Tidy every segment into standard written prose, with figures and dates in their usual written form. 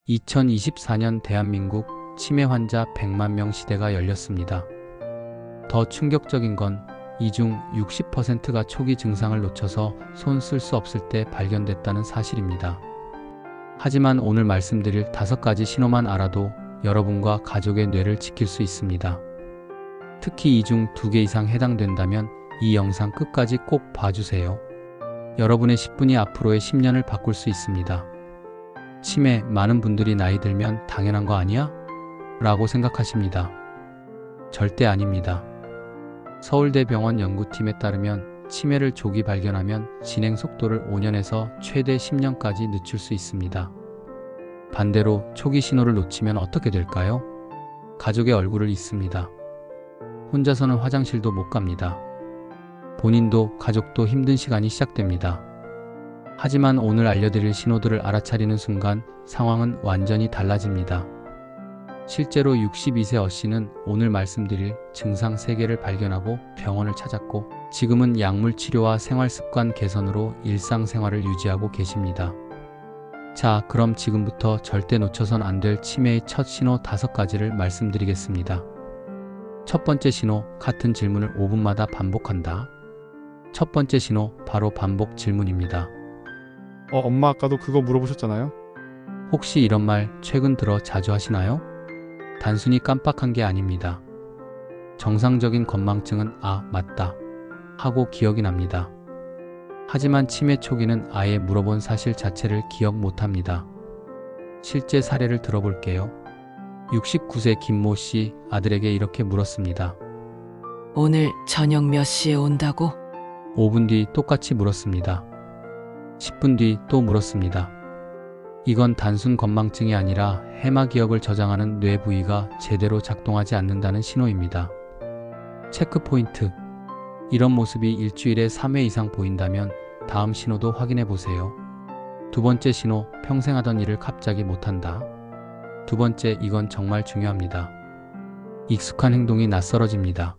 2024년 대한민국 치매 환자 100만 명 시대가 열렸습니다. 더 충격적인 건 이 중 60%가 초기 증상을 놓쳐서 손 쓸 수 없을 때 발견됐다는 사실입니다. 하지만 오늘 말씀드릴 5가지 신호만 알아도 여러분과 가족의 뇌를 지킬 수 있습니다. 특히 이 중 2개 이상 해당된다면 이 영상 끝까지 꼭 봐주세요. 여러분의 10분이 앞으로의 10년을 바꿀 수 있습니다. 치매, 많은 분들이 나이 들면 당연한 거 아니야? 라고 생각하십니다. 절대 아닙니다. 서울대병원 연구팀에 따르면 치매를 조기 발견하면 진행 속도를 5년에서 최대 10년까지 늦출 수 있습니다. 반대로 초기 신호를 놓치면 어떻게 될까요? 가족의 얼굴을 잊습니다. 혼자서는 화장실도 못 갑니다. 본인도 가족도 힘든 시간이 시작됩니다. 하지만 오늘 알려드릴 신호들을 알아차리는 순간 상황은 완전히 달라집니다. 실제로 62세 어씨는 오늘 말씀드릴 증상 3개를 발견하고 병원을 찾았고 지금은 약물 치료와 생활습관 개선으로 일상생활을 유지하고 계십니다. 자, 그럼 지금부터 절대 놓쳐선 안 될 치매의 첫 신호 5가지를 말씀드리겠습니다. 첫 번째 신호, 같은 질문을 5분마다 반복한다. 첫 번째 신호, 바로 반복 질문입니다. 엄마 아까도 그거 물어보셨잖아요? 혹시 이런 말 최근 들어 자주 하시나요? 단순히 깜빡한 게 아닙니다. 정상적인 건망증은 아, 맞다 하고 기억이 납니다. 하지만 치매 초기는 아예 물어본 사실 자체를 기억 못합니다. 실제 사례를 들어볼게요. 69세 김모 씨, 아들에게 이렇게 물었습니다. 오늘 저녁 몇 시에 온다고? 5분 뒤 똑같이 물었습니다. 10분 뒤 또 물었습니다. 이건 단순 건망증이 아니라 해마 기억을 저장하는 뇌 부위가 제대로 작동하지 않는다는 신호입니다. 체크 포인트. 이런 모습이 일주일에 3회 이상 보인다면 다음 신호도 확인해 보세요. 두 번째 신호, 평생 하던 일을 갑자기 못한다. 두 번째, 이건 정말 중요합니다. 익숙한 행동이 낯설어집니다.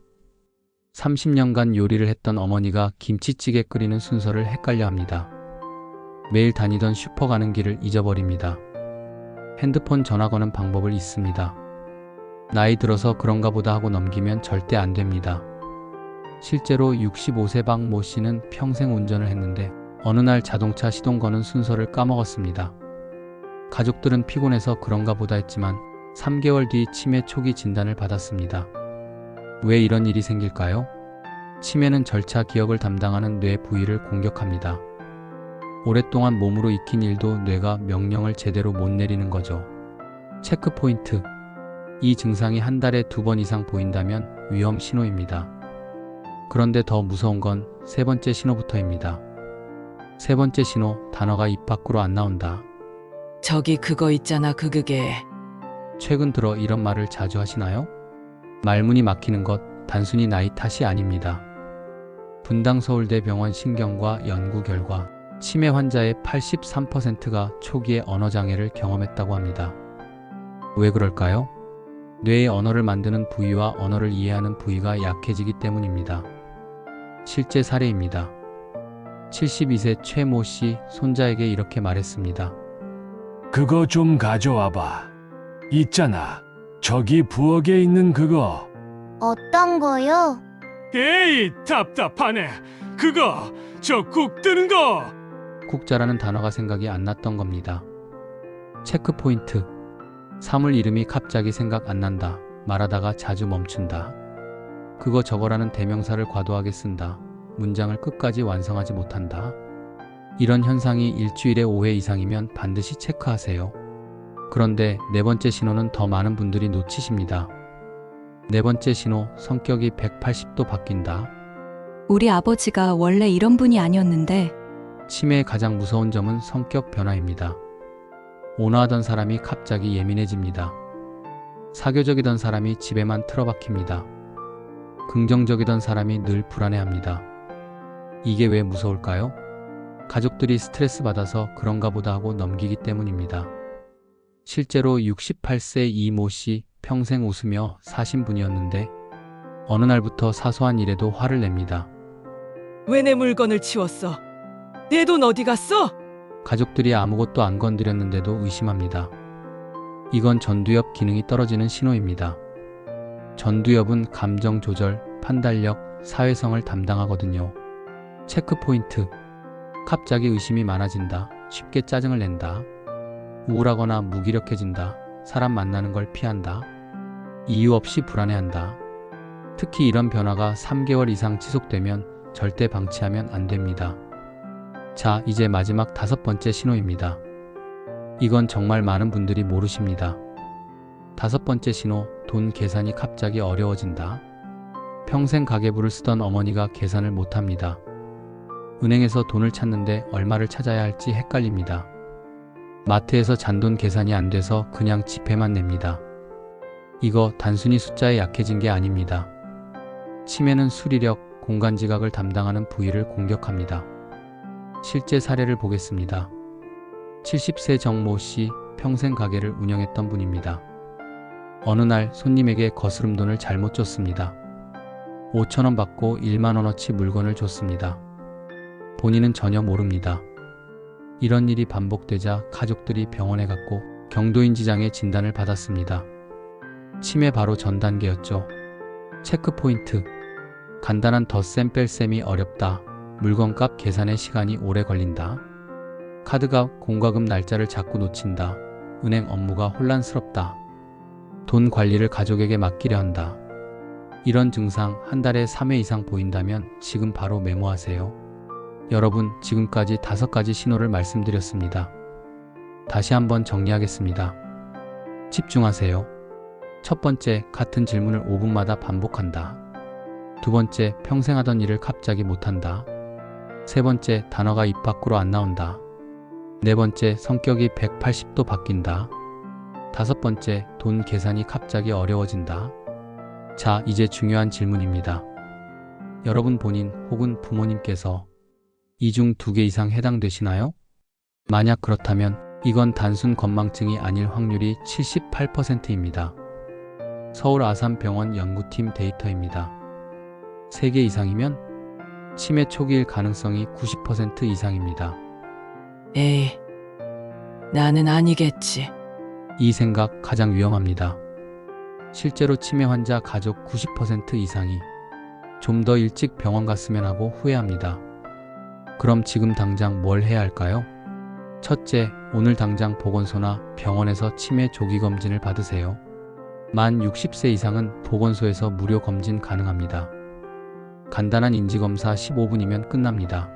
30년간 요리를 했던 어머니가 김치찌개 끓이는 순서를 헷갈려 합니다. 매일 다니던 슈퍼 가는 길을 잊어버립니다. 핸드폰 전화 거는 방법을 잊습니다. 나이 들어서 그런가 보다 하고 넘기면 절대 안 됩니다. 실제로 65세 박 모 씨는 평생 운전을 했는데 어느 날 자동차 시동 거는 순서를 까먹었습니다. 가족들은 피곤해서 그런가 보다 했지만 3개월 뒤 치매 초기 진단을 받았습니다. 왜 이런 일이 생길까요? 치매는 절차 기억을 담당하는 뇌 부위를 공격합니다. 오랫동안 몸으로 익힌 일도 뇌가 명령을 제대로 못 내리는 거죠. 체크 포인트. 이 증상이 한 달에 2번 이상 보인다면 위험 신호입니다. 그런데 더 무서운 건 3번째 신호부터입니다. 3번째 신호, 단어가 입 밖으로 안 나온다. 저기 그거 있잖아, 그게. 최근 들어 이런 말을 자주 하시나요? 말문이 막히는 것 단순히 나이 탓이 아닙니다. 분당 서울대병원 신경과 연구 결과 치매 환자의 83%가 초기에 언어장애를 경험했다고 합니다. 왜 그럴까요? 뇌의 언어를 만드는 부위와 언어를 이해하는 부위가 약해지기 때문입니다. 실제 사례입니다. 72세 최모 씨, 손자에게 이렇게 말했습니다. 그거 좀 가져와봐. 있잖아. 저기 부엌에 있는 그거. 어떤 거요? 에이, 답답하네. 그거, 저 국 뜨는 거. 국자라는 단어가 생각이 안 났던 겁니다. 체크 포인트. 사물 이름이 갑자기 생각 안 난다. 말하다가 자주 멈춘다. 그거 저거라는 대명사를 과도하게 쓴다. 문장을 끝까지 완성하지 못한다. 이런 현상이 일주일에 5회 이상이면 반드시 체크하세요. 그런데 4번째 신호는 더 많은 분들이 놓치십니다. 4번째 신호, 성격이 180도 바뀐다. 우리 아버지가 원래 이런 분이 아니었는데 치매의 가장 무서운 점은 성격 변화입니다. 온화하던 사람이 갑자기 예민해집니다. 사교적이던 사람이 집에만 틀어박힙니다. 긍정적이던 사람이 늘 불안해합니다. 이게 왜 무서울까요? 가족들이 스트레스 받아서 그런가 보다 하고 넘기기 때문입니다. 실제로 68세 이모 씨, 평생 웃으며 사신 분이었는데 어느 날부터 사소한 일에도 화를 냅니다. 왜 내 물건을 치웠어? 내 돈 어디 갔어? 가족들이 아무것도 안 건드렸는데도 의심합니다. 이건 전두엽 기능이 떨어지는 신호입니다. 전두엽은 감정 조절, 판단력, 사회성을 담당하거든요. 체크 포인트. 갑자기 의심이 많아진다. 쉽게 짜증을 낸다. 우울하거나 무기력해진다. 사람 만나는 걸 피한다. 이유 없이 불안해한다. 특히 이런 변화가 3개월 이상 지속되면 절대 방치하면 안 됩니다. 자, 이제 마지막 5번째 신호입니다. 이건 정말 많은 분들이 모르십니다. 5번째 신호, 돈 계산이 갑자기 어려워진다. 평생 가계부를 쓰던 어머니가 계산을 못합니다. 은행에서 돈을 찾는데 얼마를 찾아야 할지 헷갈립니다. 마트에서 잔돈 계산이 안 돼서 그냥 지폐만 냅니다. 이거 단순히 숫자에 약해진 게 아닙니다. 치매는 수리력, 공간지각을 담당하는 부위를 공격합니다. 실제 사례를 보겠습니다. 70세 정모 씨, 평생 가게를 운영했던 분입니다. 어느 날 손님에게 거스름돈을 잘못 줬습니다. 5,000원 받고 1만 원어치 물건을 줬습니다. 본인은 전혀 모릅니다. 이런 일이 반복되자 가족들이 병원에 갔고 경도인지장애 진단을 받았습니다. 치매 바로 전 단계였죠. 체크 포인트. 간단한 덧셈 뺄셈이 어렵다. 물건값 계산에 시간이 오래 걸린다. 카드값, 공과금 날짜를 자꾸 놓친다. 은행 업무가 혼란스럽다. 돈 관리를 가족에게 맡기려 한다. 이런 증상 한 달에 3회 이상 보인다면 지금 바로 메모하세요. 여러분, 지금까지 5가지 신호를 말씀드렸습니다. 다시 한번 정리하겠습니다. 집중하세요. 첫 번째, 같은 질문을 5분마다 반복한다. 두 번째, 평생 하던 일을 갑자기 못한다. 세 번째, 단어가 입 밖으로 안 나온다. 네 번째, 성격이 180도 바뀐다. 다섯 번째, 돈 계산이 갑자기 어려워진다. 자, 이제 중요한 질문입니다. 여러분 본인 혹은 부모님께서 이 중 2개 이상 해당되시나요? 만약 그렇다면 이건 단순 건망증이 아닐 확률이 78%입니다. 서울 아산병원 연구팀 데이터입니다. 3개 이상이면 치매 초기일 가능성이 90% 이상입니다. 에이, 나는 아니겠지. 이 생각 가장 위험합니다. 실제로 치매 환자 가족 90% 이상이 좀 더 일찍 병원 갔으면 하고 후회합니다. 그럼 지금 당장 뭘 해야 할까요? 첫째, 오늘 당장 보건소나 병원에서 치매 조기 검진을 받으세요. 만 60세 이상은 보건소에서 무료 검진 가능합니다. 간단한 인지검사 15분이면 끝납니다.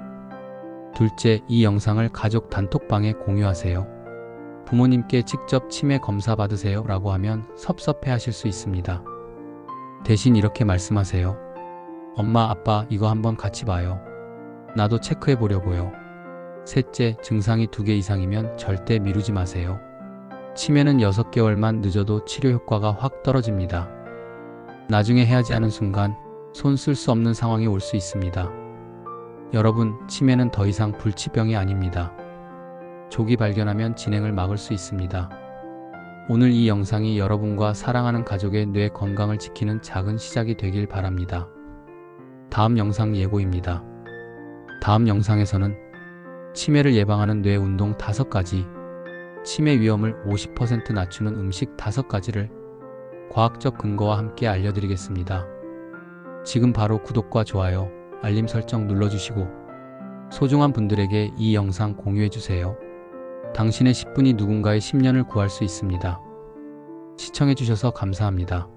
둘째, 이 영상을 가족 단톡방에 공유하세요. 부모님께 직접 치매 검사 받으세요 라고 하면 섭섭해 하실 수 있습니다. 대신 이렇게 말씀하세요. 엄마, 아빠, 이거 한번 같이 봐요. 나도 체크해 보려고요. 셋째, 증상이 2개 이상이면 절대 미루지 마세요. 치매는 6개월만 늦어도 치료 효과가 확 떨어집니다. 나중에 해야지 하는 순간 손 쓸 수 없는 상황이 올 수 있습니다. 여러분, 치매는 더 이상 불치병이 아닙니다. 조기 발견하면 진행을 막을 수 있습니다. 오늘 이 영상이 여러분과 사랑하는 가족의 뇌 건강을 지키는 작은 시작이 되길 바랍니다. 다음 영상 예고입니다. 다음 영상에서는 치매를 예방하는 뇌 운동 5가지, 치매 위험을 50% 낮추는 음식 5가지를 과학적 근거와 함께 알려드리겠습니다. 지금 바로 구독과 좋아요, 알림 설정 눌러주시고 소중한 분들에게 이 영상 공유해주세요. 당신의 10분이 누군가의 10년을 구할 수 있습니다. 시청해주셔서 감사합니다.